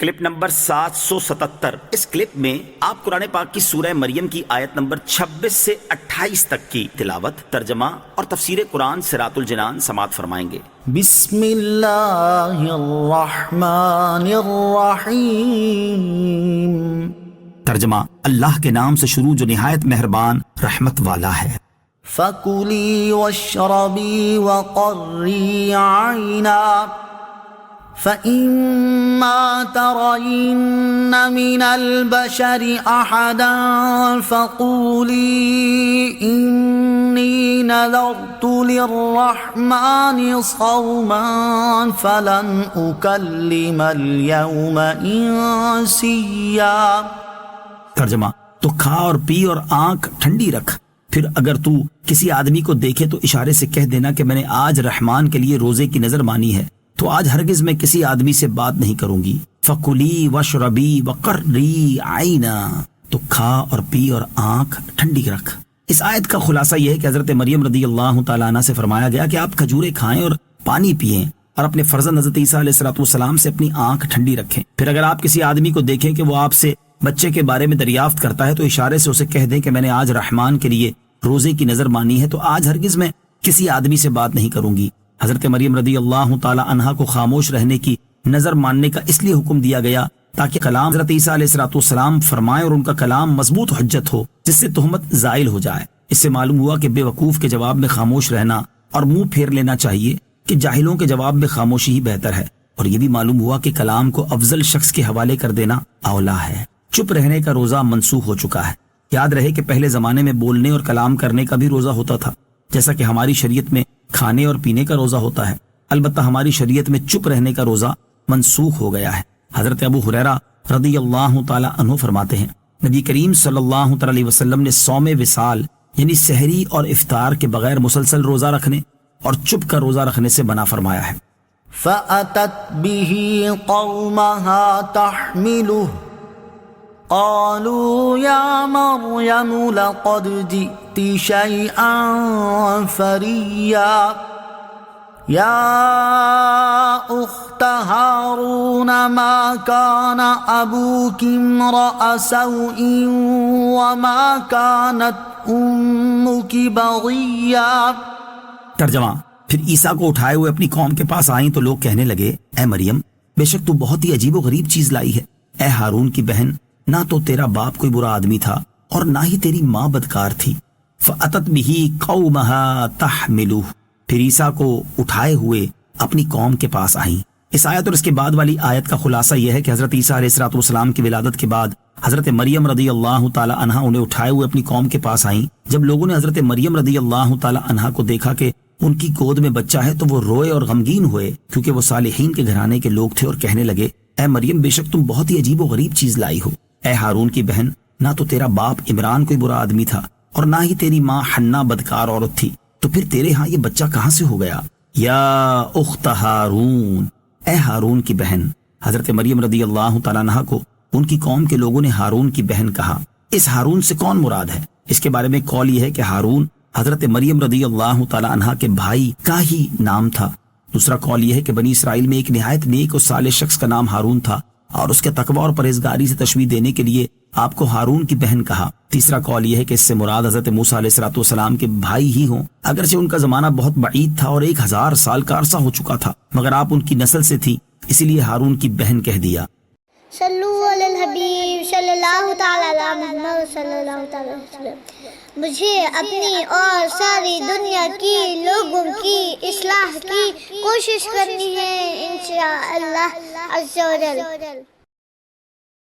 Clip number 777۔ اس clip میں آپ قرآن پاک کی سورہ مریم کی آیت نمبر 26 سے 28 تک کی تلاوت، ترجمہ اور تفسیر قرآن صراط الجنان سماعت فرمائیں گے۔ بسم اللہ الرحمن الرحیم۔ ترجمہ، اللہ کے نام سے شروع جو نہایت مہربان رحمت والا ہے۔ فَكُلِي وَاشْرَبِي وَقَرِّي عَيْنًا فَإِمَّا تَرَيِنَّ مِنَ الْبَشَرِ أَحَدًا فَقُولِي إِنِّي نَذَرْتُ لِلرَّحْمَنِ صَوْمًا فَلَنْ أُكَلِّمَ الْيَوْمَ إِنسِيًّا۔ ترجمہ، تو کھا اور پی اور آنکھ ٹھنڈی رکھ، پھر اگر تو کسی آدمی کو دیکھے تو اشارے سے کہہ دینا کہ میں نے آج رحمان کے لیے روزے کی نظر مانی ہے، تو آج ہرگز میں کسی آدمی سے بات نہیں کروں گی۔ فَكُلِي وَاشْرَبِي وَقَرِّي عَيْنًا، تو کھا اور پی اور آنکھ ٹھنڈی رکھ۔ اس آیت کا خلاصہ یہ ہے کہ حضرت مریم رضی اللہ تعالیٰ عنہ سے فرمایا گیا کہ آپ کھجوریں کھائیں اور پانی پئیں اور اپنے فرزند حضرت عیسیٰ علیہ السلام سے اپنی آنکھ ٹھنڈی رکھیں۔ پھر اگر آپ کسی آدمی کو دیکھیں کہ وہ آپ سے بچے کے بارے میں دریافت کرتا ہے تو اشارے سے اسے کہہ دیں کہ میں نے آج رحمان کے لیے روزے کی نظر مانی ہے، تو آج ہرگز میں کسی آدمی سے بات نہیں کروں گی۔ حضرت مریم رضی اللہ تعالی عنہا کو خاموش رہنے کی نظر ماننے کا اس لیے حکم دیا گیا تاکہ کلام حضرت عیسیٰ علیہ السلام فرمائے اور ان کا کلام مضبوط حجت ہو، جس سے تہمت زائل ہو جائے۔ اس سے معلوم ہوا کہ بے وقوف کے جواب میں خاموش رہنا اور منہ پھیر لینا چاہیے کہ جاہلوں کے جواب میں خاموشی ہی بہتر ہے، اور یہ بھی معلوم ہوا کہ کلام کو افضل شخص کے حوالے کر دینا اولا ہے۔ چپ رہنے کا روزہ منسوخ ہو چکا ہے۔ یاد رہے کہ پہلے زمانے میں بولنے اور کلام کرنے کا بھی روزہ ہوتا تھا، جیسا کہ ہماری شریعت میں کھانے اور پینے کا روزہ ہوتا ہے۔ البتہ ہماری شریعت میں چپ رہنے کا روزہ منسوخ ہو گیا ہے۔ حضرت ابو ہریرہ رضی اللہ تعالی عنہ فرماتے ہیں، نبی کریم صلی اللہ تعالی علیہ وسلم نے صوم وصال یعنی سحری اور افطار کے بغیر مسلسل روزہ رکھنے اور چپ کا روزہ رکھنے سے منع فرمایا ہے۔ فَأَتَتْ بِهِ قَوْمَهَا تَحْمِلُهُ قالوا يا مريم لقد جئت شيئا فريا يا أخت هارون ما كان أبوك امرأ سوء وما كانت أمك بغيا۔ ترجمہ، پھر عیسیٰ کو اٹھائے ہوئے اپنی قوم کے پاس آئیں تو لوگ کہنے لگے، اے مریم، بے شک تو بہت ہی عجیب و غریب چیز لائی ہے۔ اے ہارون کی بہن، نہ تو تیرا باپ کوئی برا آدمی تھا اور نہ ہی تیری ماں بدکار تھی۔ فَأَتَتْ بِهِ قَوْمَهَا تَحْمِلُهُ، پھر عیسیٰ کو اٹھائے ہوئے اپنی قوم کے پاس آئیں۔ اس آیت اور اس کے بعد والی آیت کا خلاصہ یہ ہے کہ حضرت عیسیٰ علیہ السلام کی ولادت کے بعد حضرت مریم رضی اللہ تعالی عنہا انہیں اٹھائے ہوئے اپنی قوم کے پاس آئیں۔ جب لوگوں نے حضرت مریم رضی اللہ تعالی عنہا کو دیکھا کہ ان کی گود میں بچہ ہے تو وہ روئے اور غمگین ہوئے، کیونکہ وہ صالحین کے گھرانے کے لوگ تھے، اور کہنے لگے، اے مریم، بے شک تم بہت ہی عجیب و غریب چیز لائی ہو۔ اے ہارون کی بہن، نہ تو تیرا باپ عمران کوئی برا آدمی تھا اور نہ ہی تیری ماں حنا بدکار عورت تھی، تو پھر تیرے ہاں یہ بچہ کہاں سے ہو گیا؟ یا اخت ہارون، اے ہارون کی بہن۔ حضرت مریم رضی اللہ تعالیٰ عنہ کو ان کی قوم کے لوگوں نے ہارون کی بہن کہا۔ اس ہارون سے کون مراد ہے؟ اس کے بارے میں قول یہ ہے کہ ہارون حضرت مریم رضی اللہ تعالیٰ عنہ کے بھائی کا ہی نام تھا۔ دوسرا قول یہ ہے کہ بنی اسرائیل میں ایک نہایت نیک اور صالح شخص کا نام ہارون تھا، اور اس کے تقوی اور پرہیزگاری سے تشبیہ دینے کے لیے آپ کو ہارون کی بہن کہا۔ تیسرا قول یہ ہے کہ اس سے مراد حضرت موسیٰ علیہ السلام کے بھائی ہی ہوں، اگرچہ ان کا زمانہ بہت بعید تھا اور 1000 سال کا عرصہ ہو چکا تھا، مگر آپ ان کی نسل سے تھی، اسی لیے ہارون کی بہن کہہ دیا۔ صلو علی الحبیب صلی اللہ تعالی علی محمد صلی اللہ تعالی وسلم۔ مجھے اپنی اور ساری دنیا کی لوگوں کی اصلاح کی کوشش کرنی ہے انشاءاللہ عز و جل۔